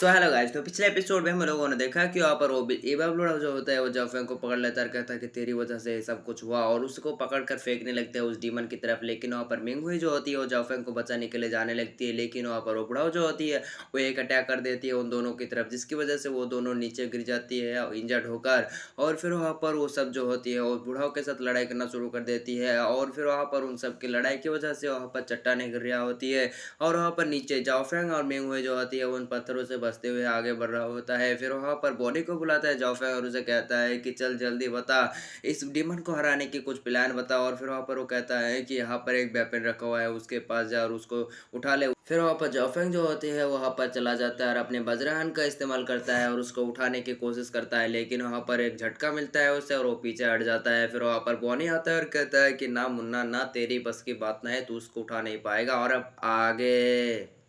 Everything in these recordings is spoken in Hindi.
So hello guys. तो पिछले एपिसोड में हम लोगों ने देखा कि वहाँ पर वो एवा ब्लूड़ा जो होता है वो जाफेंग को पकड़ लेता है और कहता है कि तेरी वजह से ये सब कुछ हुआ और उसको पकड़ कर फेंकने लगते हैं उस डीमन की तरफ। लेकिन वहाँ पर मिंग हुई जो होती है वो जाफेंग को बचाने के लिए जाने लगती है, लेकिन वहाँ पर वो बुढ़ाओ जो होती है वो एक अटैक कर देती है उन दोनों की तरफ, जिसकी वजह से वो दोनों नीचे गिर जाती है इंजर्ड होकर। और फिर वहाँ पर वो सब जो होती है वो बुढ़ाओ के साथ लड़ाई करना शुरू कर देती है और फिर वहाँ पर उन सब की लड़ाई की वजह से वहाँ पर चट्टानें गिर रही होती है और वहाँ पर नीचे जाओफेंग और मिंगहुई जो होती है वो उन पत्थरों से बचते हुए आगे बढ़ रहा होता है। फिर वहाँ पर बॉनी को बुलाता है जाओफेंग और उसे कहता है कि चल जल्दी बता, इस डीमन को हराने की कुछ प्लान बता। और फिर वहाँ पर वो कहता है कि यहाँ पर एक वेपन रखा हुआ है, उसके पास जा और उसको उठा ले। फिर वहाँ पर जाओफेंग जो होती है वहाँ पर चला जाता है और अपने वज्रहन का इस्तेमाल करता है और उसको उठाने की कोशिश करता है, लेकिन वहाँ पर एक झटका मिलता है उसे और वो पीछे हट जाता है। फिर वहाँ पर बॉनी आता है और कहता है कि ना मुन्ना, ना तेरी बस की बात ना है, तू उसको उठा नहीं पाएगा। और अब आगे।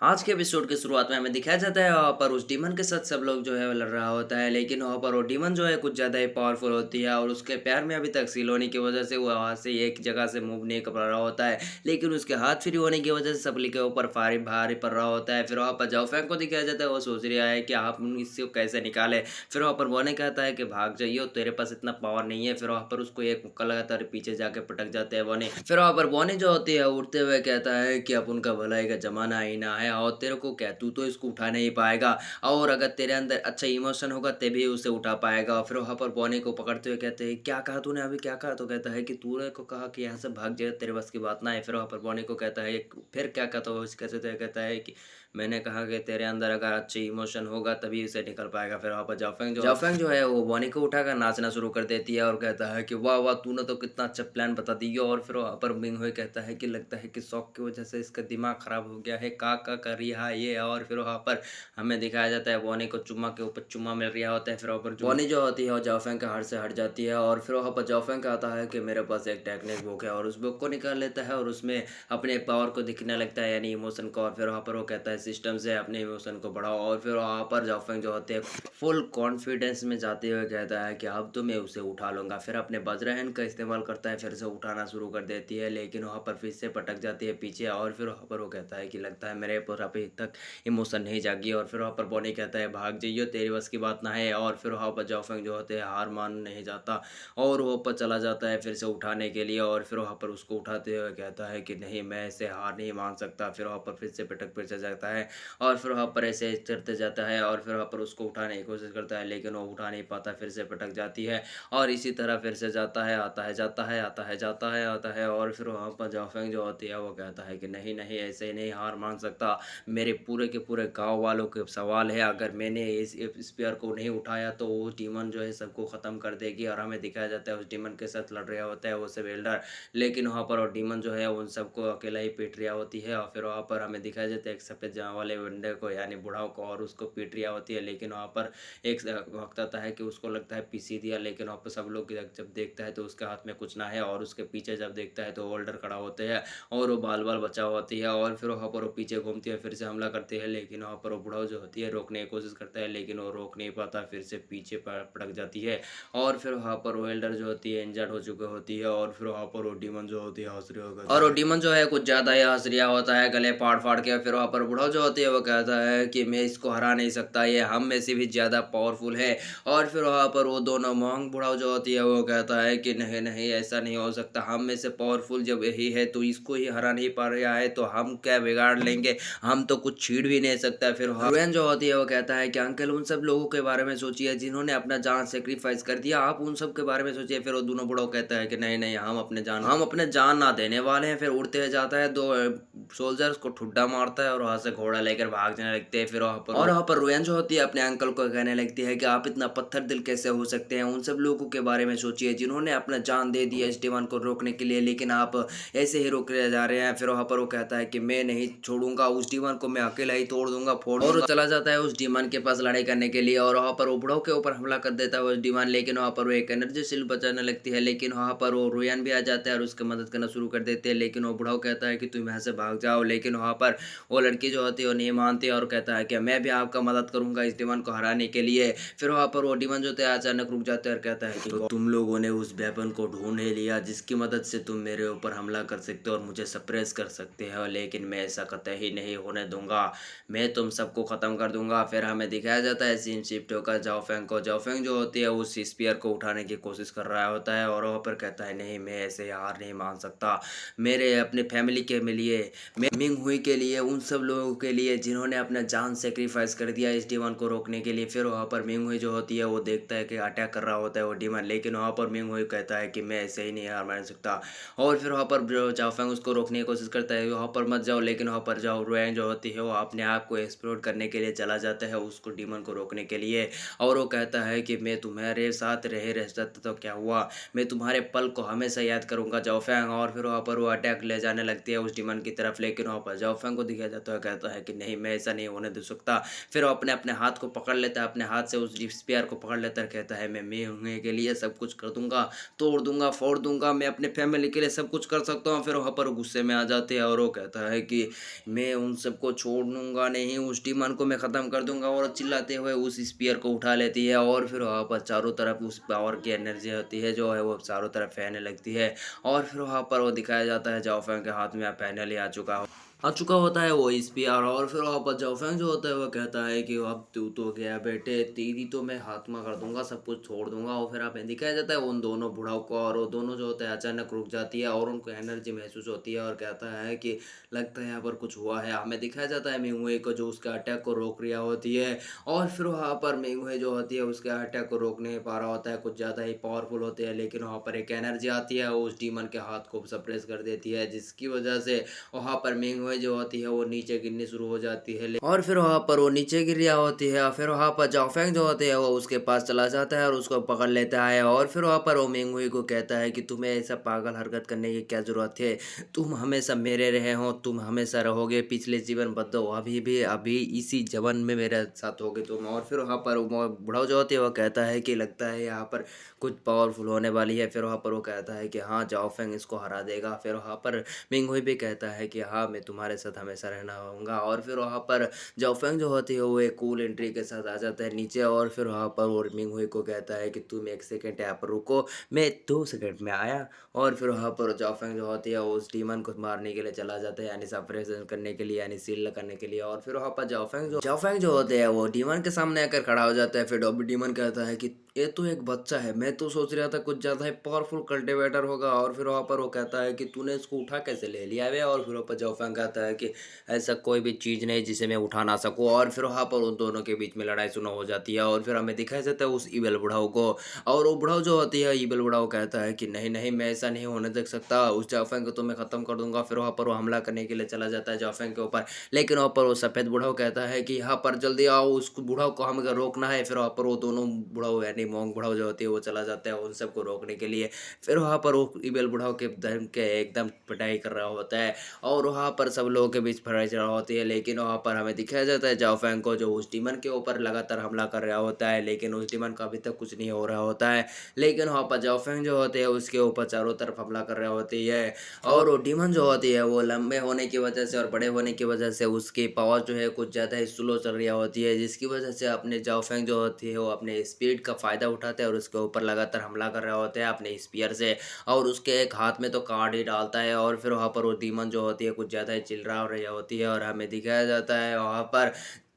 आज के एपिसोड की शुरुआत में हमें दिखाया जाता है वहाँ पर उस डीमन के साथ सब लोग जो है वो लड़ रहा होता है, लेकिन वहाँ पर वो डीमन जो है कुछ ज़्यादा ही पावरफुल होती है और उसके पैर में अभी तक सील होने की वजह से वो वहाँ से एक जगह से मूव नहीं कर पा रहा होता है। लेकिन उसके हाथ फ्री होने की वजह से सबली के ऊपर भारी भारी पड़ रहा होता है। फिर वहाँ पर जाओफेंग को दिखाया जाता है, वो सोच रहा है कि आप इससे कैसे निकाले। फिर वहाँ पर बोने कहता है कि भाग जाइए, तेरे पास इतना पावर नहीं है। फिर वहाँ पर उसको एक मुक्का लगाता है और पीछे जाके पटक जाते हैं बोने। फिर वहाँ पर बोने जो होती है उड़ते हुए कहता है कि अब उनका भलाई का जमाना ही ना है और तेरे को क्या, तू तो इसको उठा नहीं पाएगा और अगर तेरे अंदर अच्छा इमोशन होगा तभी उसे उठा पाएगा। फिर वहाँ पर बोने को पकड़ते हुए कहते हैं क्या कहा तूने, अभी क्या कहा? तो कहता है कि तूने को कहा कि यहाँ से भाग जाए, तेरे बस की बात ना है। फिर वहाँ पर बोने को कहता है फिर क्या कहा? तो कैसे तो कहता है कि मैंने कहा कि तेरे अंदर अगर अच्छी इमोशन होगा तभी उसे निकल पाएगा। फिर वहाँ पर जाफेंग जो है वो बोनी को उठाकर नाचना शुरू कर देती है और कहता है कि वाह वाह, तूने तो कितना अच्छा प्लान बता दिया। और फिर वहाँ पर मिंगहुई कहता है कि लगता है कि शौक की वजह से इसका दिमाग खराब हो गया है, का कर रहा है ये। और फिर वहाँ पर हमें दिखाया जाता है बोनी को चुम्मा के ऊपर चुम्मा मिल रहा होता है। फिर वहाँ पर बोनी जो होती है वो जाफेंग के हाथ से हट जाती है और फिर वहाँ पर जाफेंग कहता है कि मेरे पास एक टेक्निक बुक है और उस बुक को निकाल लेता है और उसमें अपने पावर को दिखने लगता है यानी इमोशन को। और फिर वहाँ पर वो कहता है सिस्टम से अपने इमोशन को बढ़ाओ। और फिर वहाँ पर जाफेंग जो होते हैं फुल कॉन्फिडेंस में जाते हुए कहता है कि अब तो मैं उसे उठा लूंगा। फिर अपने वज्रहन का इस्तेमाल करता है, फिर से उठाना शुरू कर देती है, लेकिन वहाँ पर फिर से पटक जाती है पीछे। और फिर वहाँ पर वो कहता है कि लगता है मेरे पर अभी तक इमोशन नहीं जागी। और फिर वहाँ पर बॉनी कहता है भाग जाइयो, तेरी बस की बात ना है। और फिर वहाँ पर जाफेंग जो होते हैं हार मान नहीं जाता और वो ऊपर चला जाता है फिर से उठाने के लिए। और फिर वहाँ पर उसको उठाते हुए कहता है कि नहीं, मैं इसे हार नहीं मान सकता। फिर वहाँ पर फिर से पटक फिर से जाता है और फिर वहाँ पर ऐसे चढ़ते जाता है और फिर वहाँ पर उसको उठाने की कोशिश करता है, लेकिन वो उठा नहीं पाता, फिर से पटक जाती है। और इसी तरह फिर से जाता है, आता है, जाता है, आता है, जाता है, आता है। और फिर वहाँ पर जाफेंग जो होती है वो कहता है कि नहीं नहीं, ऐसे नहीं हार मान सकता, मेरे पूरे के पूरे गांव वालों के सवाल है, अगर मैंने इस स्पीयर को नहीं उठाया तो वो डीमन जो है सबको ख़त्म कर देगी। और हमें दिखाया जाता है उस डीमन के साथ लड़ रहा होता है वो सब एल्डर, लेकिन वहाँ पर वो डीमन जो है उन सबको अकेला ही पीट रहा होती है। और फिर वहाँ पर हमें दिखाया जाता है एक सफ़ेद जहाँ वाले बंदे को यानी बुढ़ाओ को, और उसको पीट रहा होती है। लेकिन वहाँ पर एक वक्त आता है कि उसको लगता है पीसी दिया, लेकिन वहाँ पर सब लोग जब देखता है तो उसके हाथ में कुछ ना है और उसके पीछे जब देखता है तो ओल्डर खड़ा होते हैं और वो बाल बाल बचा होती है। और फिर वहाँ पर वो पीछे घूमती है, फिर से हमला करती है, लेकिन वहाँ पर वो बुढ़ाओ जो होती है रोकने की कोशिश करता है, लेकिन वो रोक नहीं पाता, फिर से पीछे पटक जाती है। और फिर वहाँ पर वो एल्डर जो होती है इंजर्ड हो चुकी होती है और फिर वहाँ पर वो डीमन जो होती है हंस रही होती है और वो डीमन जो है कुछ ज़्यादा ही हंस रहा होता है गले फाड़ फाड़ के। फिर वहाँ पर बुढ़ाओ जो होती है वो कहता है कि मैं इसको हरा नहीं सकता, ये हम में से भी ज़्यादा पावरफुल है। और फिर वहाँ पर वो दोनों मोंग बुढ़ाओ जो होती है वो कहता है कि नहीं नहीं, ऐसा नहीं हो सकता, हम में से पावरफुल जब यही है तो इसको ही हरा नहीं पा रहा है तो हम क्या बिगाड़ लेंगे, हम तो कुछ छीड़ भी नहीं सकता। फिर रुएन जो होती है वो कहता है कि अंकल उन सब लोगों के बारे में सोचिए जिन्होंने अपना जान सेक्रीफाइस कर दिया, आप उन सब के बारे में सोचिए। फिर वो दोनों बुढ़ाओ कहता है कि नहीं नहीं, हम अपने जान ना देने वाले हैं। फिर उड़ते हुए जाता है, दो सोल्जर्स को ठुड्डा मारता है और वहां से घोड़ा लेकर भागने लगते हैं। फिर वहाँ पर रुएन जो होती है अपने अंकल को कहने लगती है कि आप इतना पत्थर दिल कैसे हो सकते हैं, उन सब लोगों के बारे में सोचिए जिन्होंने अपना जान दे दिया इस दीवान को रोकने के लिए, लेकिन आप ऐसे ही रोक ले जा रहे हैं। फिर वहाँ पर वो कहता है कि मैं नहीं छोड़ूंगा उस डीमन को मैं अकेला ही तोड़ दूंगा, फोड़ दूंगा। और वो चला जाता है उस डीमन के पास लड़ाई करने के लिए, और वहाँ पर वो बुढ़ाऊ के ऊपर हमला कर देता है उस डीमन। लेकिन वहाँ पर वो एक एनर्जी शील्ड बचाने लगती है, लेकिन वहाँ पर वो रुयन भी आ जाता है और उसकी मदद करना शुरू कर देते हैं। लेकिन वो बुढ़ाऊ कहता है कि तुम यहाँ से भाग जाओ, लेकिन वहाँ पर वो लड़की जो होती है वो नहीं मानती है और कहता है कि मैं भी आपका मदद करूंगा इस डीमन को हराने के लिए। फिर वहाँ पर वो डीमन जो थे अचानक रुक जाते हैं और कहता है कि तो तुम लोगों ने उस वेपन को ढूंढ ही लिया जिसकी मदद से तुम मेरे ऊपर हमला कर सकते हो और मुझे सप्रेस कर सकते हो, लेकिन मैं ऐसा कतई नहीं होने दूंगा, मैं तुम सबको खत्म कर दूंगा। फिर हमें दिखाया जाता है सीन शिफ्ट होकर जाओफेंग को। जाओफेंग जो होती है उस स्पीयर को उठाने की कोशिश कर रहा होता है और वहाँ पर कहता है नहीं, मैं ऐसे हार नहीं मान सकता, मेरे अपने फैमिली के लिए, मैं मिंग हुई के लिए, उन सब लोगों के लिए जिन्होंने अपना जान सेक्रीफाइस कर दिया इस डीमन को रोकने के लिए। फिर वहाँ पर मिंग हुई जो होती है वो देखता है कि अटैक कर रहा होता है वो डीमन, लेकिन वहाँ पर मिंग हुई कहता है कि मैं ऐसे ही नहीं हार मान सकता। और फिर वहाँ पर जो जाओफेंग उसको रोकने की कोशिश करता है, वहाँ पर मत जाओ, लेकिन वहाँ पर जाओ रुएंग जो होती है वो अपने आप को एक्सप्लोर करने के लिए चला जाता है उसको डीमन को रोकने के लिए। और वो कहता है कि मैं तुम्हारे साथ रह सकता तो क्या हुआ, मैं तुम्हारे पल को हमेशा याद करूंगा जाओफेंग। और फिर वहाँ पर वो अटैक ले जाने लगती है उस डीमन की तरफ, लेकिन वहाँ पर जाओफेंग को दिखाया जाता है, कहता है कि नहीं, मैं ऐसा नहीं होने दे सकता। फिर वो अपने अपने हाथ को पकड़ लेता है, अपने हाथ से उस स्पीयर को पकड़ लेता है, कहता है मैं होने के लिए सब कुछ कर दूंगा, तोड़ दूंगा, फोड़ दूंगा, मैं अपने फैमिली के लिए सब कुछ कर सकता हूँ। फिर वहाँ पर गुस्से में आ जाते हैं और वो कहता है कि मैं उन सबको छोड़ दूंगा नहीं, उस डीमन को मैं ख़त्म कर दूंगा। और चिल्लाते हुए उस स्पीयर को उठा लेती है और फिर वहाँ पर चारों तरफ उस पावर की एनर्जी होती है जो है वो चारों तरफ फैलने लगती है। और फिर वहाँ पर वो दिखाया जाता है जाओफेंग के हाथ में फाइनली आ चुका होता है वो स्पीयर। और फिर वहाँ पर जाओफेंग जो होता है वो कहता है कि अब तू तो गया बेटे, तेरी तो मैं खात्मा कर दूंगा, सब कुछ छोड़ दूंगा। और फिर आप दिखाया जाता है उन दोनों बुढ़ाओं को, और वो दोनों जो होते हैं अचानक रुक जाती है और उनको एनर्जी महसूस होती है और कहता है कि लगता है यहाँ पर कुछ हुआ है। हमें दिखाया जाता है मिंगवे को जो उसके अटैक को रोक रहा होती है, और फिर वहाँ पर मिंगवे जो होती है उसके अटैक को रोक नहीं पा रहा होता है, कुछ ज़्यादा ही पावरफुल होते हैं। लेकिन वहाँ पर एक एनर्जी आती है उस डीमन के हाथ को सप्रेस कर देती है, जिसकी वजह से वहाँ पर मिंगवे जो होती है वो नीचे गिरनी शुरू हो जाती है। और फिर वहाँ पर वो नीचे गिर रही होती है। फिर वहाँ पर जाओफेंग जो होते हैं वो उसके पास चला जाता है और उसको पकड़ लेता है। और फिर वहाँ पर वो मिंगहुई को कहता है कि तुम्हें ऐसा पागल हरकत करने की क्या जरूरत है, तुम हमेशा मेरे रहे हो, तुम हमेशा रहोगे, पिछले जीवन बदलो, अभी भी अभी इसी जवन में मेरे साथ होगे तुम। और फिर वहाँ पर वो बुढ़ाऊ जो होती है वो कहता है कि लगता है यहाँ पर कुछ पावरफुल होने वाली है। फिर वहाँ पर वो कहता है कि हाँ, जाओफेंग इसको हरा देगा। फिर वहाँ पर मिंगहुई भी कहता है कि हाँ, मैं तुम्हारे साथ हमेशा रहना होऊंगा। और फिर वहाँ पर जाओफेंग जो होती है वो एक कूल एंट्री के साथ आ जाता है नीचे। और फिर वहाँ पर वो मिंगहुई को कहता है कि तुम एक सेकेंड यहाँ पर रुको, मैं 2 सेकेंड में आया। और फिर वहाँ पर जाओफेंग जो होती है वो उस डीमन को मारने के लिए चला जाता है, यानी सप्रेशन करने के लिए, यानी सील करने के लिए। और फिर वहाँ पर जाओफेंग जो होते हैं वो डीमन के सामने आकर खड़ा हो जाता है। फिर डॉबी डीमन कहता है कि ये तो एक बच्चा है, मैं तो सोच रहा था कुछ ज़्यादा ही पावरफुल कल्टिवेटर होगा। और फिर वहाँ पर वो कहता है कि तूने इसको उठा कैसे ले लिया है। और फिर वहाँ पर जाओफेंग कहता है कि ऐसा कोई भी चीज़ नहीं जिसे मैं उठा ना सकूँ। और फिर वहाँ पर उन दोनों के बीच में लड़ाई सुना हो जाती है। और फिर हमें दिखाया जाता है उस ईबल बुढ़ाऊ को, और वो बुढ़ाऊ जो होती है ईबल बुढ़ाऊ कहता है कि नहीं नहीं, मैं ऐसा नहीं होने दे सकता, उस जाओफेंग को तो मैं ख़त्म कर दूंगा। फिर वहाँ पर वो हमला करने के लिए चला जाता है जाओफेंग के ऊपर, लेकिन वहाँ पर वो सफ़ेद बुढ़ाऊ कहता है कि यहाँ पर जल्दी आओ, उस बुढ़ाऊ को हमें रोकना है। फिर वहाँ पर वो दोनों बुढ़ाऊ यानी मोंग बुढ़ाऊ जो होती है वो चला जाता है उन सबको रोकने के लिए। फिर वहाँ पर वो ईबल बुढ़ाऊ के धर्म के एकदम पिटाई कर रहा होता है और वहाँ पर सब लोगों के बीच लड़ाई चल रहा होती है। लेकिन वहाँ पर हमें दिखाया जाता है जाओफेंग को जो उस डीमन के ऊपर लगातार हमला कर रहा होता है, लेकिन उस डीमन का अभी तक कुछ नहीं हो रहा होता है। लेकिन वहाँ पर जाओफेंग जो होते हैं उसके ऊपर चारों तरफ हमला कर रहा होती है, और वो डीमन जो होती है वो लंबे होने की वजह से और बड़े होने की वजह से उसकी पावर जो है कुछ ज़्यादा ही स्लो चल रही होती है, जिसकी वजह से अपने जाओफेंग जो होती है वो अपने स्पीड का फ़ायदा उठाते हैं और उसके ऊपर लगातार हमला कर रहा होता है अपने स्पीयर से, और उसके एक हाथ में तो कार्ड ही डालता है। और फिर वहाँ पर वो डीमन जो होती है कुछ ज़्यादा ही चिल्ला रही होती है, और हमें दिखाया जाता है वहाँ पर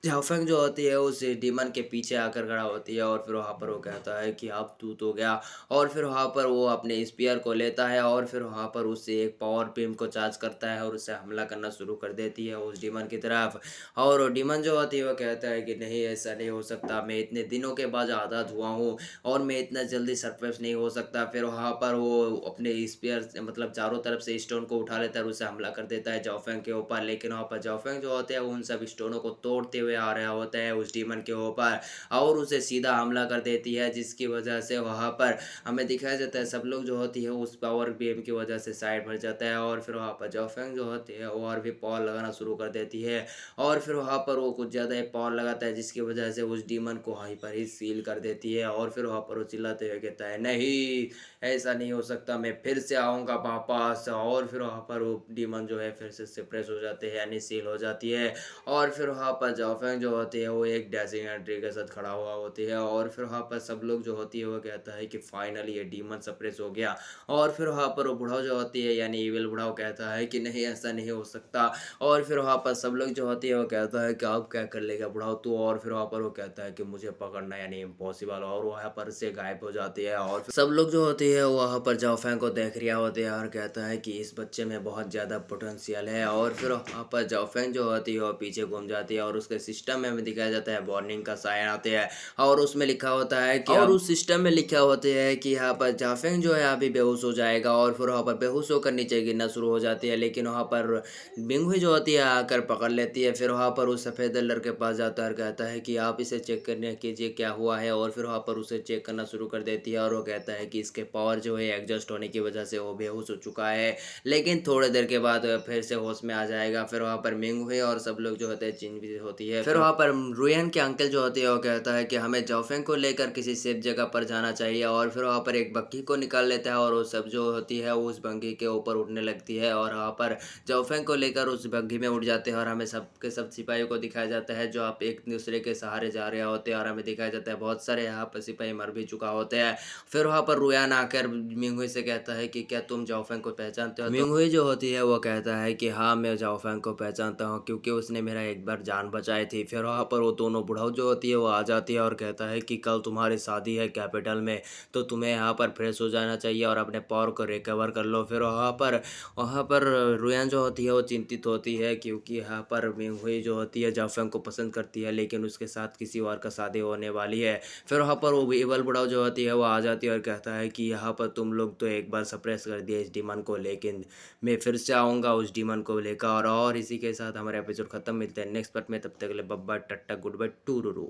झाओफेंग जो होती है उस डीमन के पीछे आकर खड़ा होती है। और फिर वहाँ पर वो कहता है कि अब तू तो गया। और फिर वहाँ पर वो अपने स्पीयर को लेता है और फिर वहाँ पर उससे एक पावर बीम को चार्ज करता है और उससे हमला करना शुरू कर देती है उस डीमन की तरफ। और वो डीमन जो होती है वो कहता है कि नहीं, ऐसा नहीं हो सकता, मैं इतने दिनों के बाद आज़ाद हुआ हूँ और मैं इतना जल्दी सरफेस नहीं हो सकता। फिर वहाँ पर वो अपने स्पीयर मतलब चारों तरफ से स्टोन को उठा लेता है और उसे हमला कर देता है जाओफेंग के ऊपर। लेकिन वहाँ पर जाओफेंग जो होते हैं उन सब स्टोनों को तोड़ते हुए हुए आ रहा होता है उस डीमन के ऊपर और उसे सीधा हमला कर देती है, जिसकी वजह से वहाँ पर हमें दिखाया जाता है सब लोग जो होती है उस पावर बीम की वजह से साइड भर जाता है और फिर वहाँ पर जाओफेंग जो होती है वो और भी पावर लगाना शुरू कर देती है और फिर वहाँ पर वो कुछ ज़्यादा ही पावर लगाता है, जिसकी वजह से उस डीमन को वहीं पर ही सील कर देती है और फिर वहाँ पर वो चिल्लाते हुए कहता है, नहीं ऐसा नहीं हो सकता, मैं फिर से आऊँगा वापस। और फिर वहाँ पर वो डीमन जो है फिर से सप्रेस हो जाते हैं यानी सील हो जाती है और फिर वहाँ पर जाओफेंग जो होती है वो एक डैशिंग एंट्री के साथ खड़ा हुआ होती है और फिर वहाँ पर सब लोग जो होती है वो कहता है कि फाइनली ये डीमन सप्रेस हो गया। और फिर वहाँ पर वो बुढ़ाऊ जो होती है यानी इविल बुढ़ाऊ कहता है कि नहीं ऐसा नहीं हो सकता और फिर वहाँ पर सब लोग जो होती है वो कहता है कि अब क्या कर लेगा बुढ़ाऊ तू। और फिर वहाँ पर वो कहता है कि मुझे पकड़ना यानी इम्पॉसिबल और वहाँ पर से गायब हो जाती है और फिर सब लोग जो होती है वहाँ पर जाओफेंग को देख रहा होते हैं और कहता है कि इस बच्चे में बहुत ज़्यादा पोटेंशियल है। और फिर वहाँ पर जाओफेंग जो होती है वो पीछे घूम जाती है और उसके सिस्टम में हमें दिखाया जाता है वार्निंग का साइन आते हैं और उसमें लिखा होता है कि और उस सिस्टम में लिखा होते हैं कि यहाँ पर जाफेंग जो है अभी बेहोश हो जाएगा और फिर वहाँ पर बेहोश होकर नीचे गिरना शुरू हो जाती है, लेकिन वहाँ पर बिंगहुई जो होती है आकर पकड़ लेती है। फिर वहाँ पर उस सफ़ेद लड़के के पास जाता है और कहता है कि आप इसे चेक करने कीजिए क्या हुआ है और फिर वहाँ पर उसे चेक करना शुरू कर देती है और वो कहता है कि इसके पावर जो है एडजस्ट होने की वजह से वो बेहोश हो चुका है, लेकिन थोड़ी देर के बाद फिर से होश में आ जाएगा। फिर वहाँ पर मिंगहुई और सब लोग जो होते हैं चीन भी होती है। फिर वहाँ पर रुयन के अंकल जो होती है वो कहता है कि हमें जाओफेंग को लेकर किसी सेफ जगह पर जाना चाहिए और फिर वहाँ पर एक बग्घी को निकाल लेता है और वो सब जो होती है वो उस बग्घी के ऊपर उड़ने लगती है और वहाँ पर जाओफेंग को लेकर उस बग्घी में उड़ जाते हैं और हमें सबके सब सिपाहियों को दिखाया जाता है जो आप एक दूसरे के सहारे जा रहे होते हैं और हमें दिखाया जाता है बहुत सारे यहाँ पर सिपाही मर भी चुका होते हैं। फिर वहाँ पर रुयान आकर मिंगहुई से कहता है कि क्या तुम जाओफेंग को पहचानते हो। तो मिंगहुई जो होती है वो कहता है कि हाँ मैं जाओफेंग को पहचानता हूँ क्योंकि उसने मेरा एक बार जान बचाई थी। फिर वहाँ पर वो दोनों बुढ़ाऊ जो होती है वो आ जाती है और कहता है कि कल तुम्हारी शादी है कैपिटल में तो तुम्हें यहाँ पर फ्रेश हो जाना चाहिए और अपने पावर को रिकवर कर लो। फिर वहाँ पर रुयान जो होती है वो चिंतित होती है क्योंकि यहाँ पर मिंगहुई जो होती है जाफेंग को पसंद करती है लेकिन उसके साथ किसी और का शादी होने वाली है। फिर वहाँ पर वो इवल बुढ़ाऊ जो होती है वो आ जाती है और कहता है कि यहाँ पर तुम लोग तो एक बार सप्रेस कर दिए इस डीमन को, लेकिन मैं फिर से आऊँगा उस डीमन को लेकर। और इसी के साथ हमारा एपिसोड खत्म। मिलते हैं नेक्स्ट पार्ट में, तब तक के लिए बब्बा टट्टा गुड बाय टूरूरू।